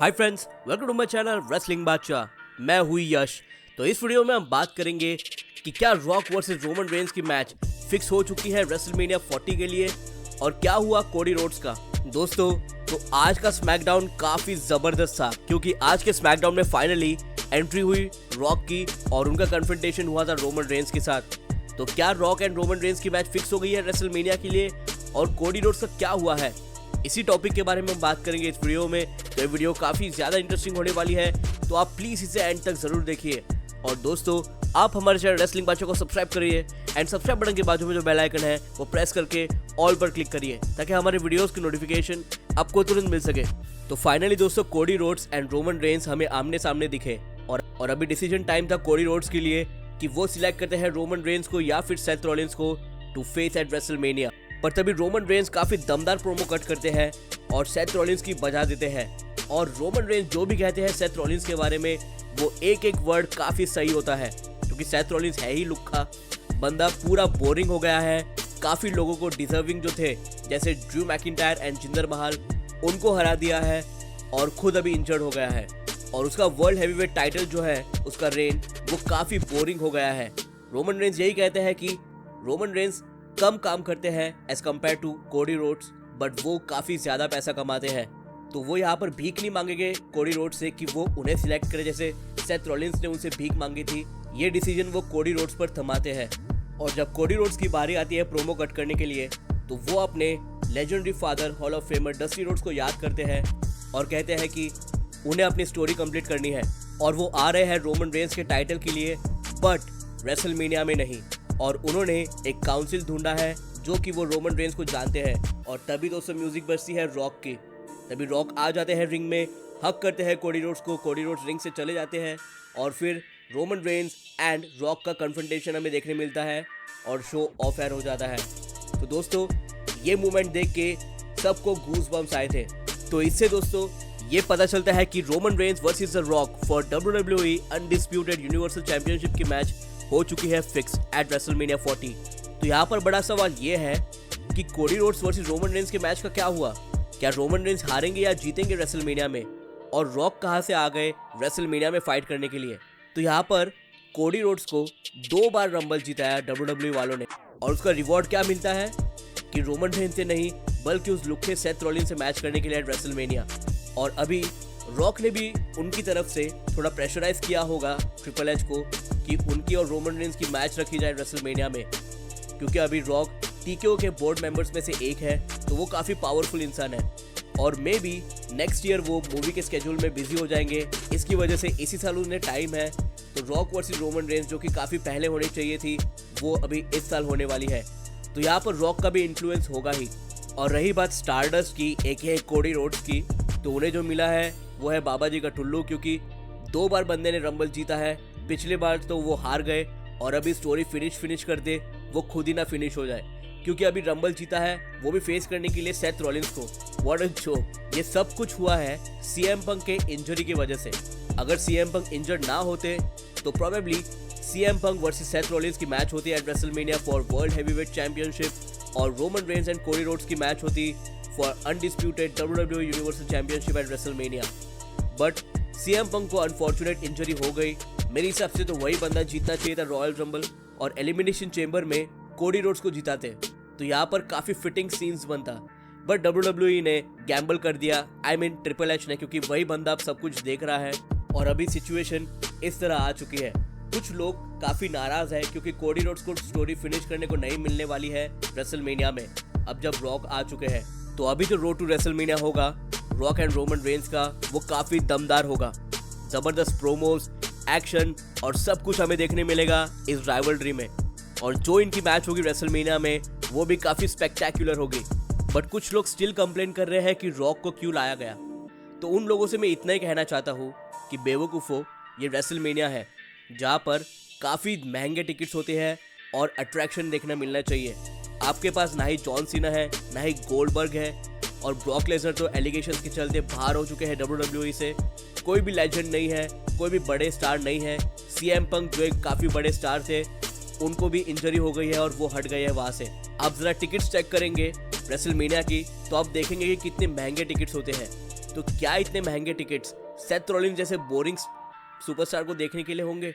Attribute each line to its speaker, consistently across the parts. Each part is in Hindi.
Speaker 1: Hi friends, welcome to my channel wrestling Badshah. मैं हूँ यश। तो इस वीडियो में हम बात करेंगे कि क्या रॉक वर्सेस रोमन रेंस की मैच फिक्स हो चुकी है रेसलमेनिया 40 के लिए और क्या हुआ कोडी रोड्स का। दोस्तों, तो आज का स्मैकडाउन काफी जबरदस्त था क्योंकि आज के स्मैकडाउन में फाइनली एंट्री हुई रॉक की और उनका कन्फ्रंटेशन हुआ था रोमन रेंस के साथ। तो क्या रॉक एंड रोमन रेंस की मैच फिक्स हो गई है रेसलमेनिया के लिए और कोडी रोड्स का क्या हुआ है, इसी टॉपिक के बारे में हम बात करेंगे इस वीडियो में। तो ये वीडियो काफी ज्यादा इंटरेस्टिंग होने वाली है, तो आप प्लीज इसे एंड तक जरूर देखिए। और दोस्तों, आप हमारे चैनल रेसलिंग बादशाह को सब्सक्राइब करिए एंड सब्सक्राइब बटन के बाजू में जो बेल आइकन है वो प्रेस करके ऑल पर क्लिक करिए ताकि हमारे वीडियोस की नोटिफिकेशन आपको तुरंत मिल सके। तो फाइनली दोस्तों, Cody Rhodes and Roman Reigns हमें आमने सामने दिखे और अभी डिसीजन टाइम था कोडी रोड्स के लिए कि वो सिलेक्ट करते हैं रोमन रेंस को या फिर सेथ रॉलिंस को टू फेस एट रेसलमेनिया। पर तभी रोमन रेंस काफी दमदार प्रोमो कट करते हैं और सेथ रॉलिंस की बजा देते हैं। और रोमन रेंस जो भी कहते हैं सेथ रॉलिंस के बारे में, वो एक एक वर्ड काफी सही होता है क्योंकि सेथ रॉलिंस है ही लुक्खा बंदा, पूरा बोरिंग हो गया है। काफी लोगों को डिजर्विंग जो थे जैसे ड्रू मैकिंटायर एंड जिंदर महल, उनको हरा दिया है और खुद अभी इंजर्ड हो गया है। और उसका वर्ल्ड हैवीवेट टाइटल जो है उसका रेन वो काफी बोरिंग हो गया है। रोमन रेंस यही कहते हैं कि रोमन रेंस कम काम करते हैं as compare to Cody Rhodes, but वो काफी ज्यादा पैसा कमाते हैं। तो वो यहाँ पर भीख नहीं मांगेंगे कोडी रोड्स से कि वो उन्हें सिलेक्ट करे जैसे सेथ रॉलिंस ने उनसे भीख मांगी थी। ये डिसीजन वो कोडी रोड्स पर थमाते हैं। और जब कोडी रोड्स की बारी आती है प्रोमो कट करने के लिए, तो वो अपने legendary father hall of famer Dusty Rhodes को याद करते हैं और कहते हैं कि उन्हें अपनी स्टोरी कंप्लीट करनी है और वो आ रहे हैं रोमन रेंस के टाइटल के लिए, बट रेसलमेनिया में नहीं। और उन्होंने एक काउंसिल ढूंढा है जो कि वो रोमन रेंस को जानते हैं। और तभी दोस्तों म्यूजिक बजती है रॉक की। तभी रॉक आ जाते हैं रिंग में, हक करते हैं कोडी रोड्स को, कोडी रोड्स रिंग से चले जाते हैं और फिर रोमन रेंस एंड रॉक का कन्फ्रंटेशन हमें देखने मिलता है और शो ऑफ एयर हो जाता है। तो दोस्तों, ये मूवमेंट देख के सबको गूज बम्स आए थे। तो इससे दोस्तों ये पता चलता है कि Roman Reigns versus the rock for WWE undisputed universal championship की मैच हो चुकी है फिक्स एट रेसलमेनिया 40। तो यहाँ पर बड़ा सवाल ये है कि Cody Rhodes versus Roman Reigns के मैच का क्या हुआ। क्या रोमन रेंस हारेंगे या जीतेंगे रेसलमेनिया में, और रॉक कहाँ से आ गए रेसलमेनिया में फाइट करने के लिए। तो यहाँ पर कोडी रोड्स को 2 बार रंबल जिताया WWE वालों ने, और उसका रिवॉर्ड क्या मिलता है कि रोमन रेंस से नहीं बल्कि उस लुक्के सेथ रॉलिंस से मैच करने के लिए रेसलमेनिया। और अभी रॉक ने भी उनकी तरफ से थोड़ा प्रेशराइज किया होगा ट्रिपल एच को कि उनकी और रोमन रेंस की मैच रखी जाए रेसलमेनिया में, क्योंकि अभी रॉक टीकेओ के बोर्ड मेंबर्स में से एक है, तो वो काफ़ी पावरफुल इंसान है। और मे बी नेक्स्ट ईयर वो मूवी के स्केड्यूल में बिजी हो जाएंगे, इसकी वजह से इसी साल उन्हें टाइम है। तो रॉक वर्सेस रोमन रेंस जो कि काफ़ी पहले होनी चाहिए थी, वो अभी इस साल होने वाली है। तो यहाँ पर रॉक का भी इन्फ्लुएंस होगा ही। और रही बात स्टारडस्ट की, एक है कोडी रोड्स की, तो उन्हें जो मिला है वो है बाबा जी का टुल्लू, क्योंकि 2 बार बंदे ने रंबल जीता है। पिछले बार तो वो हार गए और अभी स्टोरी फिनिश कर दे वो खुद ही ना फिनिश हो जाए, क्योंकि अभी रंबल जीता है वो भी फेस करने के लिए सेथ रॉलिंस को। What a joke. ये सब कुछ हुआ है सीएम पंक के इंजरी की वजह से। अगर सीएम पंक इंजर्ड ना होते तो probably CM Punk versus Seth Rollins की मैच होती at WrestleMania for world heavyweight championship, और Roman Reigns and Cody Rhodes की मैच होती for undisputed WWE universal championship at WrestleMania. But CM Punk को अनफॉर्चुनेट इंजरी हो गई। मेरे हिसाब से तो वही बंदा जीतना चाहिए था रॉयल रंबल, और एलिमिनेशन चेंबर में कोडी रोड्स को जिताते तो यहाँ पर काफी फिटिंग सीन्स बनता। बट WWE ने गैम्बल कर दिया, आई मीन ट्रिपल एच ने, क्योंकि वही बंदा अब सब कुछ देख रहा है और अभी सिचुएशन इस तरह आ चुकी है। कुछ लोग काफी नाराज है क्योंकि कोडी रोड्स को स्टोरी फिनिश करने को नहीं मिलने वाली है रेसलमेनिया में, अब जब रॉक आ चुके हैं। तो अभी जो रोड टू रेसलमेनिया होगा रॉक एंड रोमन रेंस का, वो काफी दमदार होगा। जबरदस्त प्रोमोज, एक्शन और सब कुछ हमें देखने मिलेगा इस राइवलरी में। और जो इनकी मैच होगी रेसलमेनिया में वो भी काफी स्पेक्टेक्युलर होगी। बट कुछ लोग स्टिल कंप्लेन कर रहे हैं कि रॉक को क्यों लाया गया। तो उन लोगों से मैं इतना ही कहना चाहता हूँ कि बेवकूफ़ो, ये रेसलमेनिया है जहाँ पर काफ़ी महंगे टिकट्स होते हैं और अट्रैक्शन देखना मिलना चाहिए। आपके पास ना ही जॉन सीना है, ना ही गोल्डबर्ग है, और ब्रॉक लेसनर तो एलिगेशंस के चलते बाहर हो चुके हैं WWE से। कोई भी लेजेंड नहीं है, कोई भी बड़े स्टार नहीं है। सीएम पंक जो एक काफ़ी बड़े स्टार थे, उनको भी इंजरी हो गई है और वो हट गए हैं वहाँ से। आप ज़रा टिकट्स चेक करेंगे रेसलमेनिया की तो आप देखेंगे कि कितने महंगे टिकट्स होते हैं। तो क्या इतने महंगे टिकट्स सेथ रॉलिंस जैसे बोरिंग सुपरस्टार को देखने के लिए होंगे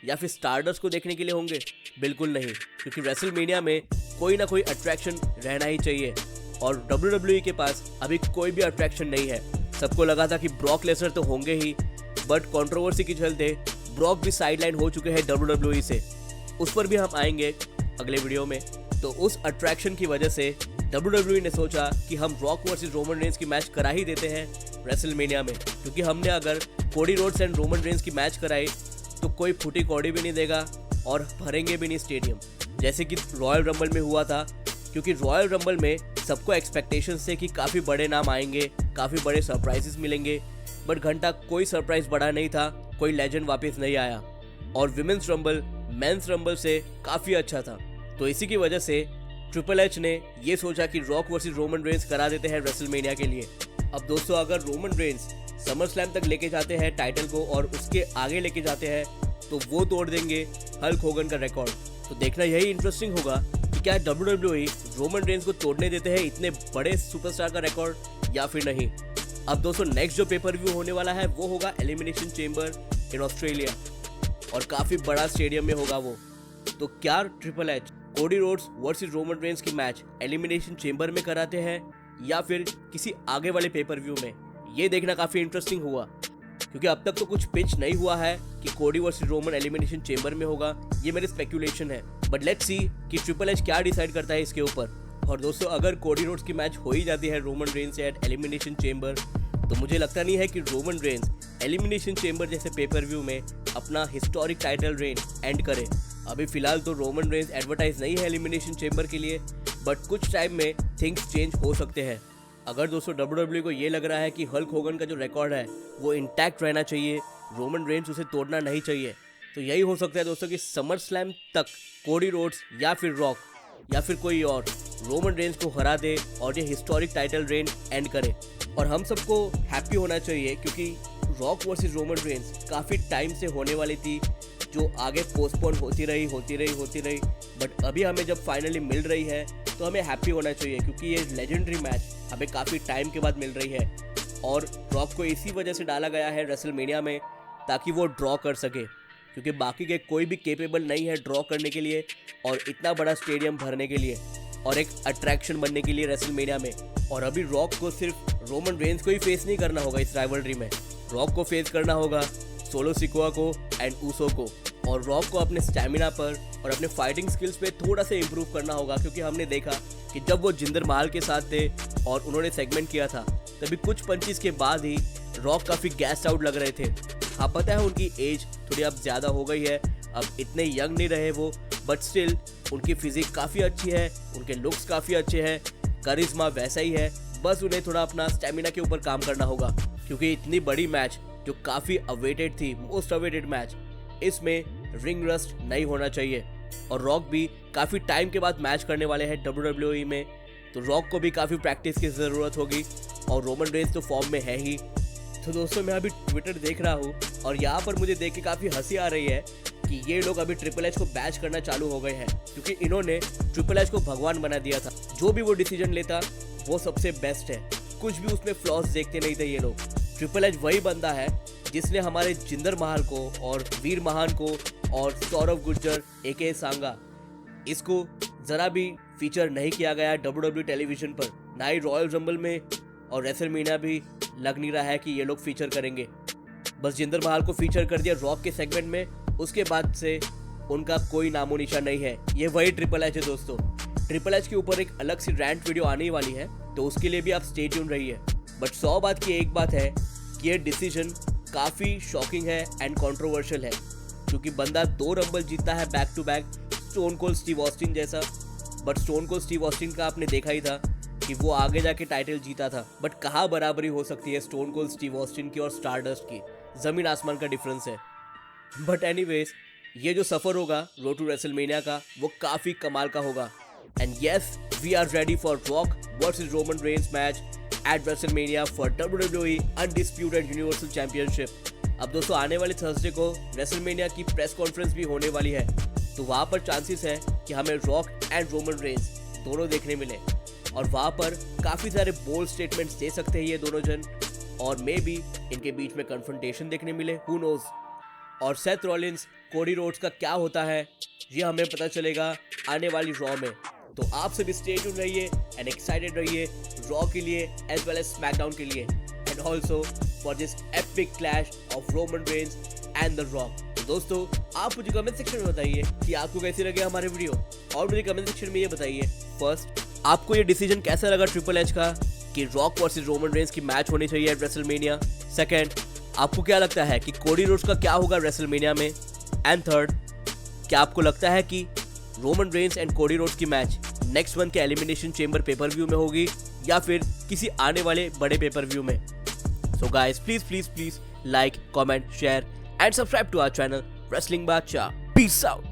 Speaker 1: या फिर स्टारडस्ट को देखने के लिए होंगे? बिल्कुल नहीं, क्योंकि रेसलमेनिया में कोई ना कोई अट्रैक्शन रहना ही चाहिए और WWE के पास अभी कोई भी अट्रैक्शन नहीं है। सबको लगा था कि ब्रॉक लेसनर तो होंगे ही, बट कंट्रोवर्सी के चलते ब्रॉक भी साइडलाइन हो चुके हैं WWE से। उस पर भी हम आएंगे अगले वीडियो में। तो उस अट्रैक्शन की वजह से WWE ने सोचा कि हम रॉक वर्सेस रोमन रेंस की मैच करा ही देते हैं रेसलमेनिया में, क्योंकि हमने अगर Cody Rhodes and Roman Reigns की मैच कराई तो कोई फूटी कौड़ी भी नहीं देगा और भरेंगे भी नहीं स्टेडियम, जैसे कि रॉयल रंबल में हुआ था। क्योंकि रॉयल रंबल में सबको एक्सपेक्टेशंस थे कि काफ़ी बड़े नाम आएंगे, काफ़ी बड़े सरप्राइजेस मिलेंगे, बट घंटा कोई सरप्राइज बड़ा नहीं था, कोई लेजेंड वापस नहीं आया। और विमेंस रंबल मेंस रंबल से काफ़ी अच्छा था। तो इसी की वजह से ट्रिपल एच ने ये सोचा कि रॉक वर्सेस रोमन रेंस करा देते हैं रेसलमेनिया के लिए। अब दोस्तों, अगर रोमन रेंस समर स्लैम तक लेके जाते हैं टाइटल को और उसके आगे लेके जाते हैं तो वो तोड़ देंगे हल्क होगन का रिकॉर्ड। तो देखना यही इंटरेस्टिंग होगा कि क्या WWE रोमन रेंस को तोड़ने देते हैं इतने बड़े सुपरस्टार का रिकॉर्ड या फिर नहीं। अब दोस्तों, नेक्स्ट जो पेपर व्यू होने वाला है वो होगा एलिमिनेशन चेंबर इन ऑस्ट्रेलिया और काफ़ी बड़ा स्टेडियम में होगा वो। तो क्या triple H Cody Rhodes versus Roman Reigns की मैच एलिमिनेशन चेंबर में कराते हैं या फिर किसी आगे वाले पेपर व्यू में, ये देखना काफ़ी इंटरेस्टिंग हुआ। क्योंकि अब तक तो कुछ पिच नहीं हुआ है कि कोडी वर्सेस रोमन एलिमिनेशन चेंबर में होगा, ये मेरी स्पेक्यूलेशन है। बट लेट्स सी कि ट्रिपल एच क्या डिसाइड करता है इसके ऊपर। और दोस्तों, अगर कोडी रोड्स की मैच हो ही जाती है रोमन रेंस से एट एलिमिनेशन चेंबर, तो मुझे लगता नहीं है कि रोमन रेंस एलिमिनेशन चेंबर जैसे पेपर व्यू में अपना हिस्टोरिक टाइटल रेन एंड करे। अभी फिलहाल तो रोमन रेंस एडवर्टाइज नहीं है एलिमिनेशन चेंबर के लिए, बट कुछ टाइम में थिंग्स चेंज हो सकते हैं। अगर दोस्तों WWE को ये लग रहा है कि हल्क होगन का जो रिकॉर्ड है वो इंटैक्ट रहना चाहिए, रोमन रेंस उसे तोड़ना नहीं चाहिए, तो यही हो सकता है दोस्तों कि समर स्लैम तक कोडी रोड्स या फिर रॉक या फिर कोई और रोमन रेंस को हरा दे और ये हिस्टोरिक टाइटल रेन एंड करे। और हम सबको हैप्पी होना चाहिए क्योंकि रॉक वर्सेस रोमन रेंस काफ़ी टाइम से होने वाली थी, जो आगे पोस्टपोन होती रही, बट अभी हमें जब फाइनली मिल रही है तो हमें हैप्पी होना चाहिए क्योंकि ये लेजेंडरी मैच हमें काफ़ी टाइम के बाद मिल रही है। और रॉक को इसी वजह से डाला गया है रेसलमेनिया में ताकि वो ड्रॉ कर सके, क्योंकि बाकी के कोई भी केपेबल नहीं है ड्रॉ करने के लिए और इतना बड़ा स्टेडियम भरने के लिए और एक अट्रैक्शन बनने के लिए रेसलमेनिया में। और अभी रॉक को सिर्फ रोमन रेंस को ही फेस नहीं करना होगा इस राइवलरी में, रॉक को फेस करना होगा सोलो सिकोआ को एंड ऊसो को। और रॉक को अपने स्टैमिना पर और अपने फाइटिंग स्किल्स पे थोड़ा सा इम्प्रूव करना होगा, क्योंकि हमने देखा कि जब वो जिंदर महल के साथ थे और उन्होंने सेगमेंट किया था तभी कुछ पंचेस के बाद ही रॉक काफ़ी गैस आउट लग रहे थे। हाँ, पता है उनकी एज थोड़ी अब ज़्यादा हो गई है, अब इतने यंग नहीं रहे वो, बट स्टिल उनकी फिजिक काफ़ी अच्छी है, उनके लुक्स काफ़ी अच्छे हैं, करिश्मा वैसा ही है। बस उन्हें थोड़ा अपना स्टैमिना के ऊपर काम करना होगा, क्योंकि इतनी बड़ी मैच जो काफ़ी अवेटेड थी, मोस्ट अवेटेड मैच, इसमें रिंग रस्ट नहीं होना चाहिए। और रॉक भी काफ़ी टाइम के बाद मैच करने वाले हैं WWE में, तो रॉक को भी काफ़ी प्रैक्टिस की ज़रूरत होगी और रोमन रेंस तो फॉर्म में है ही। तो दोस्तों, मैं अभी ट्विटर देख रहा हूँ और यहाँ पर मुझे देख के काफ़ी हंसी आ रही है कि ये लोग अभी ट्रिपल एच को बैच करना चालू हो गए हैं, क्योंकि इन्होंने ट्रिपल एच को भगवान बना दिया था। जो भी वो डिसीजन लेता वो सबसे बेस्ट है, कुछ भी उसमें फ्लॉस देखते नहीं थे ये लोग। ट्रिपल एच वही बंदा है जिसने हमारे जिंदर महल को और वीर महान को और सौरव गुर्जर एके सांगा, इसको ज़रा भी फीचर नहीं किया गया WWE टेलीविज़न पर, ना ही रॉयल रंबल में, और रेसलमेनिया भी लग नहीं रहा है कि ये लोग फीचर करेंगे। बस जिंदर महल को फीचर कर दिया रॉक के सेगमेंट में, उसके बाद से उनका कोई नामो निशान नहीं है। ये वही ट्रिपल एच है दोस्तों। ट्रिपल एच के ऊपर एक अलग सी रैंट वीडियो आने वाली है, तो उसके लिए भी आप स्टे ट्यून रहिए। बट 100 बात की एक बात है कि ये डिसीजन काफ़ी शॉकिंग है एंड कंट्रोवर्शियल है, क्योंकि बंदा 2 रंबल जीतता है back to back, Stone Cold Steve Austin जैसा। But Stone Cold Steve Austin का आपने देखा ही था कि वो आगे जाके टाइटल जीता था, बट कहाँ बराबरी हो सकती है स्टोन कोल्ड स्टीव ऑस्टिन की और स्टारडस्ट की, ज़मीन आसमान का डिफरेंस है। बट एनीवेज, ये जो सफ़र होगा रोड टू रेसलमेनिया का वो काफ़ी कमाल का होगा। And yes, we are ready for Rock versus Roman Reigns match at WrestleMania for WWE undisputed universal championship. अब दोस्तों, आने वाले थर्सडे को रेसलमेनिया की प्रेस कॉन्फ्रेंस भी होने वाली है, तो वहाँ पर चांसेस है कि हमें रॉक एंड रोमन रेंस दोनों देखने मिले और वहाँ पर काफ़ी सारे बोल्ड स्टेटमेंट्स दे सकते हैं ये दोनों जन। और मे बी इनके बीच में कन्फ्रंटेशन देखने मिले, हु नोज। और सेथ रॉलिंस कोडी रोड्स का क्या होता है ये हमें पता चलेगा आने वाली रॉ में। तो आप सभी स्टे ट्यून रहिए एंड एक्साइटेड रहिए रॉ के लिए एज वेल एज स्मैकडाउन के लिए, and also for this epic clash of Roman Reigns and the rock. तो दोस्तों आप मुझे कमेंट सेक्शन में बताइए कि आपको कैसी लगे हमारे वीडियो, और मुझे कमेंट सेक्शन में ये बताइए फर्स्ट आपको ये डिसीजन कैसा लगा ट्रिपल एच का कि रॉक वर्सेस रोमन रेंस की मैच होनी चाहिए एट रेसलमेनिया। सेकंड, आपको क्या लगता है कि कोडी रोड्स का क्या होगा रेसलमेनिया में। एंड थर्ड, क्या आपको लगता है कि Roman Reigns and Cody Rhodes की मैच नेक्स्ट मंथ के एलिमिनेशन चेंबर पेपर व्यू में होगी या फिर किसी आने वाले बड़े पेपर व्यू में। So guys please like, comment, share and subscribe to our channel wrestling Badshah. Peace out.